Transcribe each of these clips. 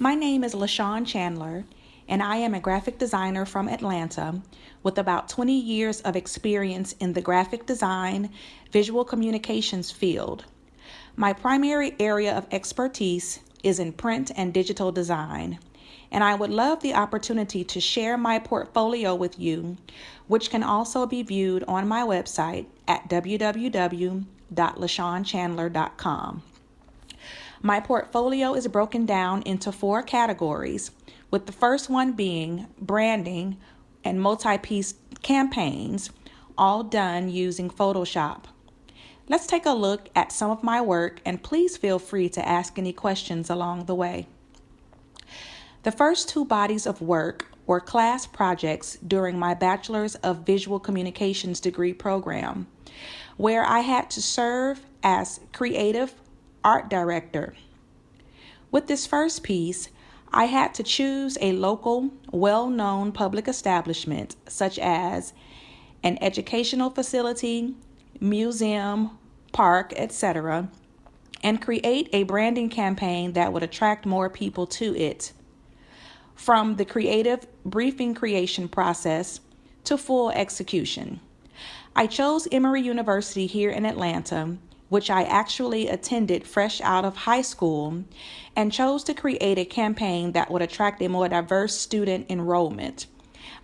My name is LaShawn Chandler, and I am a graphic designer from Atlanta with about 20 years of experience in the graphic design, visual communications field. My primary area of expertise is in print and digital design, and I would love the opportunity to share my portfolio with you, which can also be viewed on my website at www.lashawnChandler.com. My portfolio is broken down into 4 categories, with the first one being branding and multi-piece campaigns, all done using Photoshop. Let's take a look at some of my work, and please feel free to ask any questions along the way. The first 2 bodies of work were class projects during my Bachelor's of Visual Communications degree program, where I had to serve as creative art director. With this first piece, I had to choose a local, well-known public establishment, such as an educational facility, museum, park, etc., and create a branding campaign that would attract more people to it. From the creative briefing creation process to full execution. I chose Emory University here in Atlanta, which I actually attended fresh out of high school, and chose to create a campaign that would attract a more diverse student enrollment.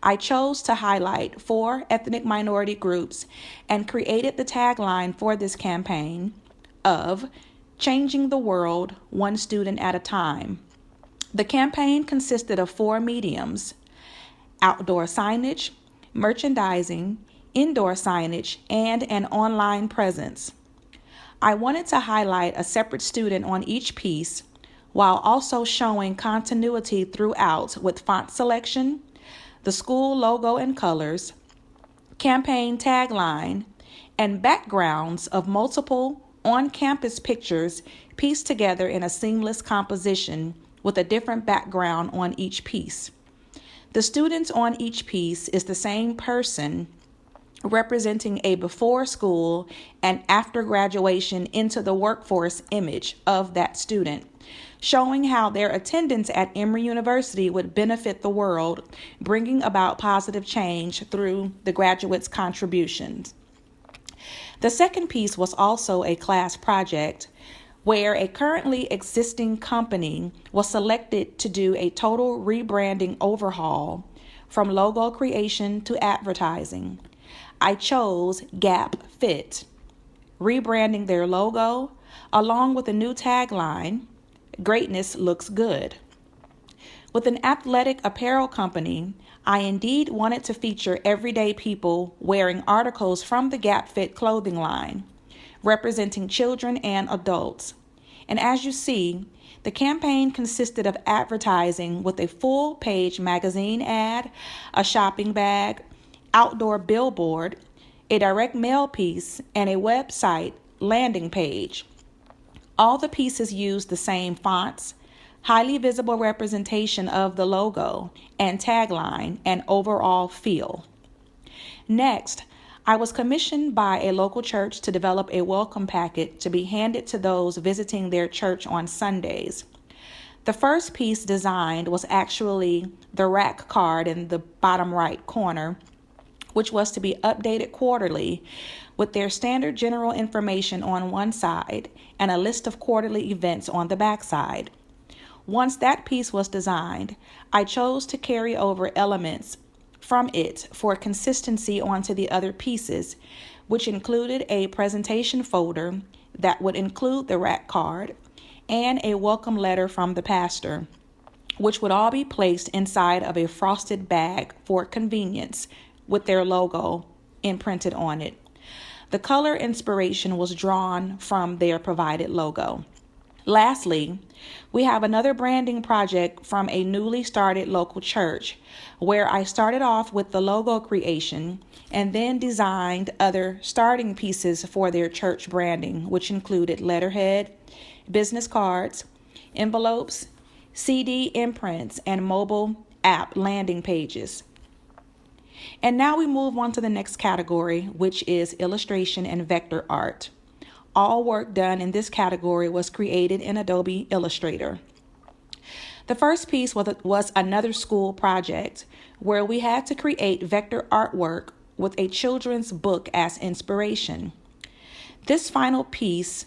I chose to highlight 4 ethnic minority groups and created the tagline for this campaign of changing the world one student at a time. The campaign consisted of 4 mediums: outdoor signage, merchandising, indoor signage, and an online presence. I wanted to highlight a separate student on each piece while also showing continuity throughout with font selection, the school logo and colors, campaign tagline, and backgrounds of multiple on-campus pictures pieced together in a seamless composition with a different background on each piece. The students on each piece is the same person, representing a before school and after graduation into the workforce image of that student, showing how their attendance at Emory University would benefit the world, bringing about positive change through the graduates' contributions. The second piece was also a class project where a currently existing company was selected to do a total rebranding overhaul from logo creation to advertising. I chose Gap Fit, rebranding their logo along with a new tagline, "Greatness looks good." With an athletic apparel company, I indeed wanted to feature everyday people wearing articles from the Gap Fit clothing line, representing children and adults. And as you see, the campaign consisted of advertising with a full-page magazine ad, a shopping bag, outdoor billboard, a direct mail piece, and a website landing page. All the pieces used the same fonts, highly visible representation of the logo and tagline, and overall feel. Next, I was commissioned by a local church to develop a welcome packet to be handed to those visiting their church on Sundays. The first piece designed was actually the rack card in the bottom right corner, which was to be updated quarterly with their standard general information on one side and a list of quarterly events on the back side. Once that piece was designed, I chose to carry over elements from it for consistency onto the other pieces, which included a presentation folder that would include the rack card and a welcome letter from the pastor, which would all be placed inside of a frosted bag for convenience with their logo imprinted on it. The color inspiration was drawn from their provided logo. Lastly, we have another branding project from a newly started local church where I started off with the logo creation and then designed other starting pieces for their church branding, which included letterhead, business cards, envelopes, CD imprints, and mobile app landing pages. And now we move on to the next category, which is illustration and vector art. All work done in this category was created in Adobe Illustrator. The first piece was another school project where we had to create vector artwork with a children's book as inspiration. This final piece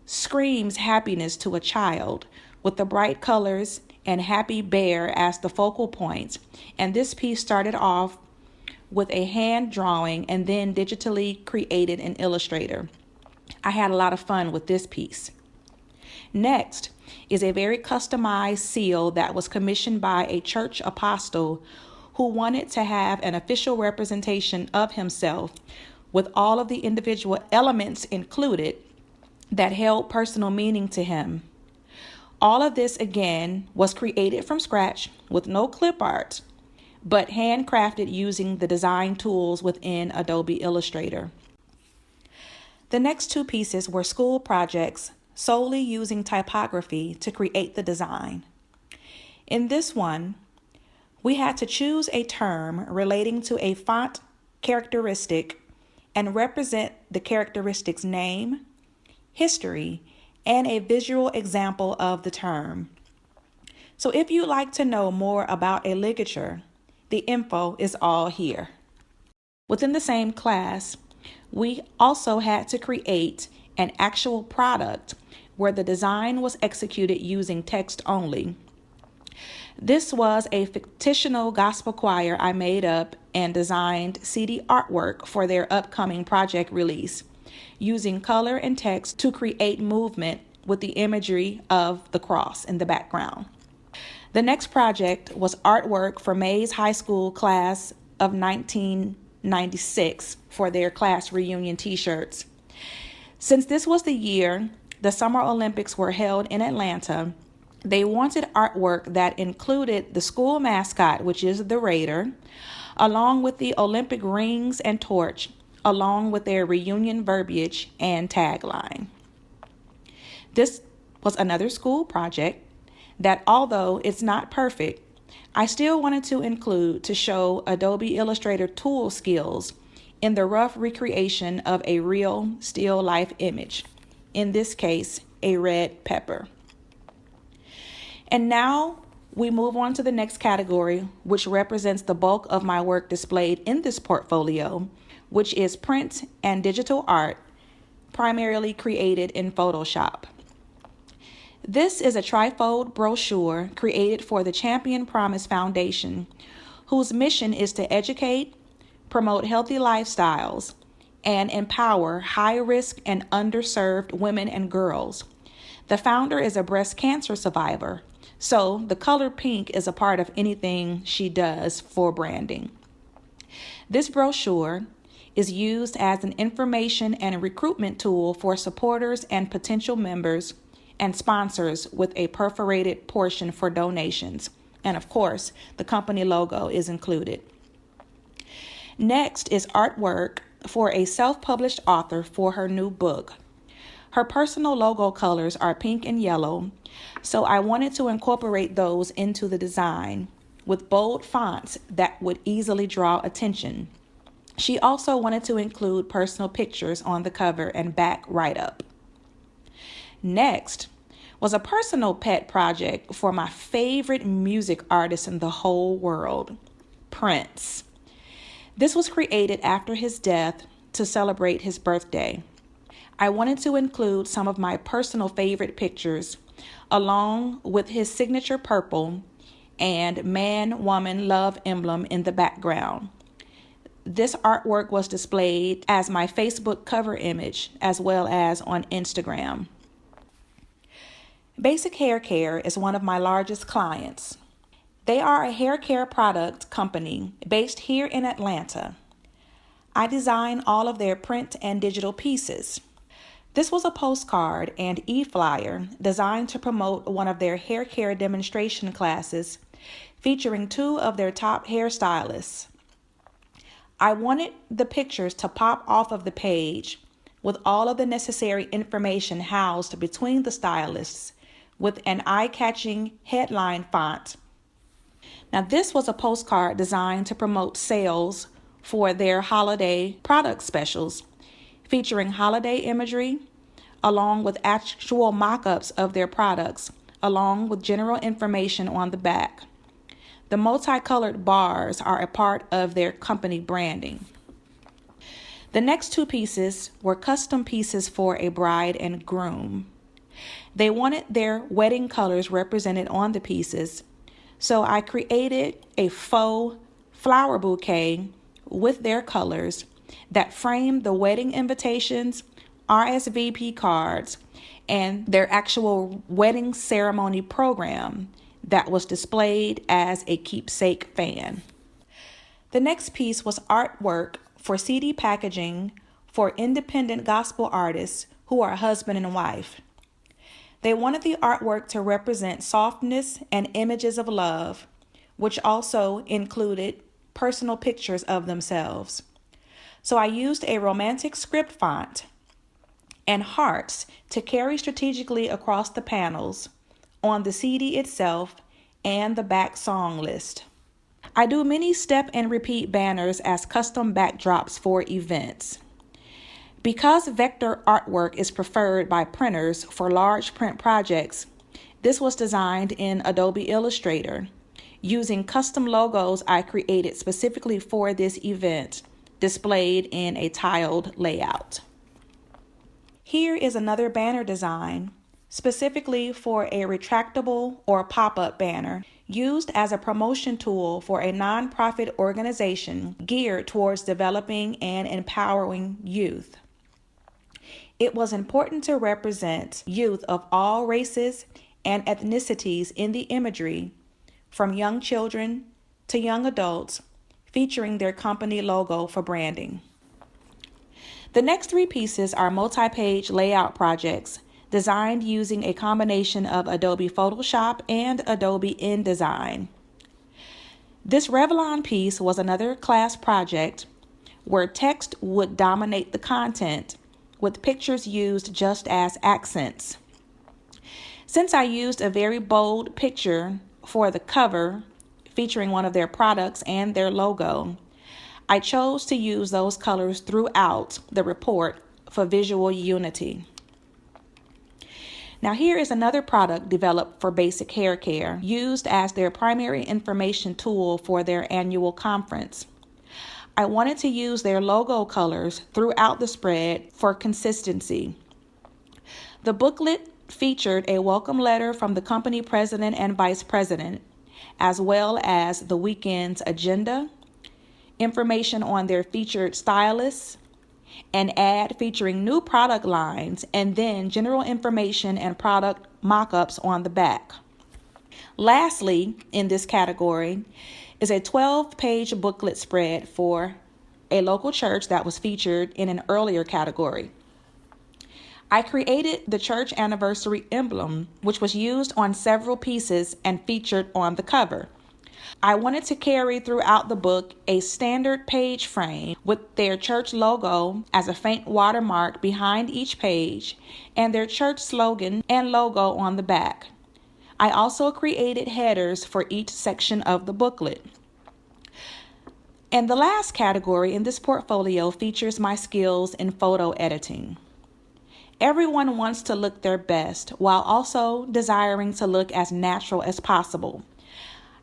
screams happiness to a child with the bright colors and happy bear as the focal point. And this piece started off with a hand drawing and then digitally created in Illustrator. I had a lot of fun with this piece. Next is a very customized seal that was commissioned by a church apostle who wanted to have an official representation of himself with all of the individual elements included that held personal meaning to him. All of this, again, was created from scratch with no clip art, but handcrafted using the design tools within Adobe Illustrator. The next two pieces were school projects solely using typography to create the design. In this one, we had to choose a term relating to a font characteristic and represent the characteristic's name, history, and a visual example of the term. So if you'd like to know more about a ligature, the info is all here. Within the same class, we also had to create an actual product where the design was executed using text only. This was a fictional gospel choir I made up and designed CD artwork for their upcoming project release, using color and text to create movement with the imagery of the cross in the background. The next project was artwork for Mays High School class of 1996 for their class reunion t-shirts. Since this was the year the Summer Olympics were held in Atlanta, they wanted artwork that included the school mascot, which is the Raider, along with the Olympic rings and torch, along with their reunion verbiage and tagline. This was another school project that, although it's not perfect, I still wanted to include to show Adobe Illustrator tool skills in the rough recreation of a real still life image, in this case, a red pepper. And now we move on to the next category, which represents the bulk of my work displayed in this portfolio, which is print and digital art, primarily created in Photoshop. This is a trifold brochure created for the Champion Promise Foundation, whose mission is to educate, promote healthy lifestyles, and empower high-risk and underserved women and girls. The founder is a breast cancer survivor, so the color pink is a part of anything she does for branding. This brochure is used as an information and a recruitment tool for supporters and potential members and sponsors with a perforated portion for donations. And of course, the company logo is included. Next is artwork for a self-published author for her new book. Her personal logo colors are pink and yellow, so I wanted to incorporate those into the design with bold fonts that would easily draw attention. She also wanted to include personal pictures on the cover and back write-up. Next was a personal pet project for my favorite music artist in the whole world, Prince. This was created after his death to celebrate his birthday. I wanted to include some of my personal favorite pictures, along with his signature purple and man-woman love emblem in the background. This artwork was displayed as my Facebook cover image as well as on Instagram. Basic Hair Care is one of my largest clients. They are a hair care product company based here in Atlanta. I design all of their print and digital pieces. This was a postcard and e-flyer designed to promote one of their hair care demonstration classes featuring two of their top hairstylists. I wanted the pictures to pop off of the page with all of the necessary information housed between the stylists with an eye-catching headline font. Now, this was a postcard designed to promote sales for their holiday product specials, featuring holiday imagery, along with actual mock-ups of their products, along with general information on the back. The multicolored bars are a part of their company branding. The next two pieces were custom pieces for a bride and groom. They wanted their wedding colors represented on the pieces, so I created a faux flower bouquet with their colors that framed the wedding invitations, RSVP cards, and their actual wedding ceremony program that was displayed as a keepsake fan. The next piece was artwork for CD packaging for independent gospel artists who are husband and wife. They wanted the artwork to represent softness and images of love, which also included personal pictures of themselves. So I used a romantic script font and hearts to carry strategically across the panels, on the CD itself, and the back song list. I do many step and repeat banners as custom backdrops for events. Because vector artwork is preferred by printers for large print projects, this was designed in Adobe Illustrator, using custom logos I created specifically for this event, displayed in a tiled layout. Here is another banner design, specifically for a retractable or pop-up banner, used as a promotion tool for a nonprofit organization geared towards developing and empowering youth. It was important to represent youth of all races and ethnicities in the imagery, from young children to young adults, featuring their company logo for branding. The next three pieces are multi-page layout projects designed using a combination of Adobe Photoshop and Adobe InDesign. This Revlon piece was another class project where text would dominate the content, with pictures used just as accents. Since I used a very bold picture for the cover featuring one of their products and their logo, I chose to use those colors throughout the report for visual unity. Now here is another product developed for basic hair care, used as their primary information tool for their annual conference. I wanted to use their logo colors throughout the spread for consistency. The booklet featured a welcome letter from the company president and vice president, as well as the weekend's agenda, information on their featured stylists, an ad featuring new product lines, and then general information and product mock-ups on the back. Lastly, in this category, is a 12-page booklet spread for a local church that was featured in an earlier category. I created the church anniversary emblem, which was used on several pieces and featured on the cover. I wanted to carry throughout the book a standard page frame with their church logo as a faint watermark behind each page and their church slogan and logo on the back. I also created headers for each section of the booklet. And the last category in this portfolio features my skills in photo editing. Everyone wants to look their best while also desiring to look as natural as possible.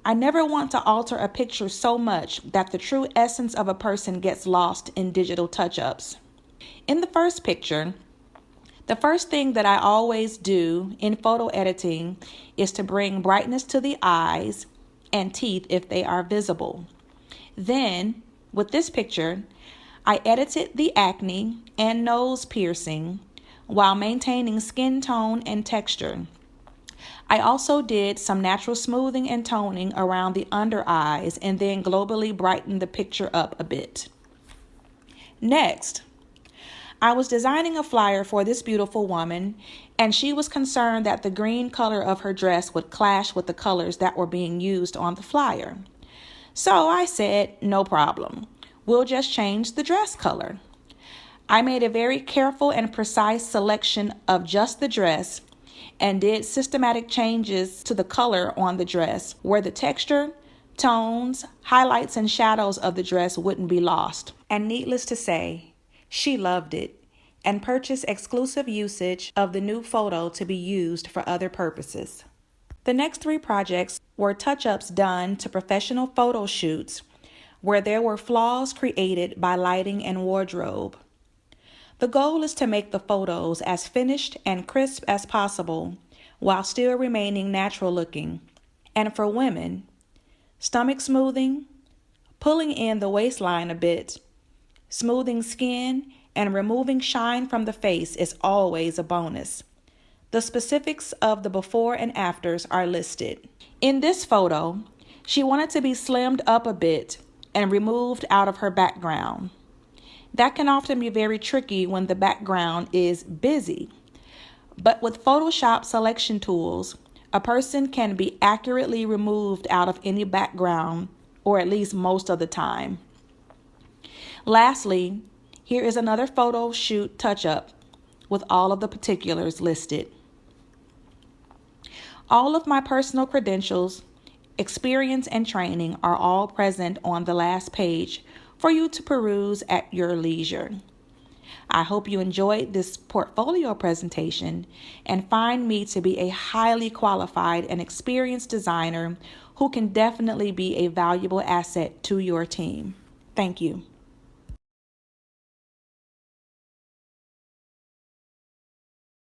I never want to alter a picture so much that the true essence of a person gets lost in digital touch-ups. In the first picture, the first thing that I always do in photo editing is to bring brightness to the eyes and teeth if they are visible. Then, with this picture, I edited the acne and nose piercing while maintaining skin tone and texture. I also did some natural smoothing and toning around the under eyes and then globally brightened the picture up a bit. Next, I was designing a flyer for this beautiful woman, and she was concerned that the green color of her dress would clash with the colors that were being used on the flyer. So I said, no problem. We'll just change the dress color. I made a very careful and precise selection of just the dress and did systematic changes to the color on the dress where the texture, tones, highlights, and shadows of the dress wouldn't be lost. And needless to say, she loved it and purchased exclusive usage of the new photo to be used for other purposes. The next 3 projects were touch-ups done to professional photo shoots where there were flaws created by lighting and wardrobe. The goal is to make the photos as finished and crisp as possible while still remaining natural looking. And for women, stomach smoothing, pulling in the waistline a bit, smoothing skin, and removing shine from the face is always a bonus. The specifics of the before and afters are listed. In this photo, she wanted to be slimmed up a bit and removed out of her background. That can often be very tricky when the background is busy. But with Photoshop selection tools, a person can be accurately removed out of any background, or at least most of the time. Lastly, here is another photo shoot touch-up with all of the particulars listed. All of my personal credentials, experience, and training are all present on the last page for you to peruse at your leisure. I hope you enjoyed this portfolio presentation and find me to be a highly qualified and experienced designer who can definitely be a valuable asset to your team. Thank you.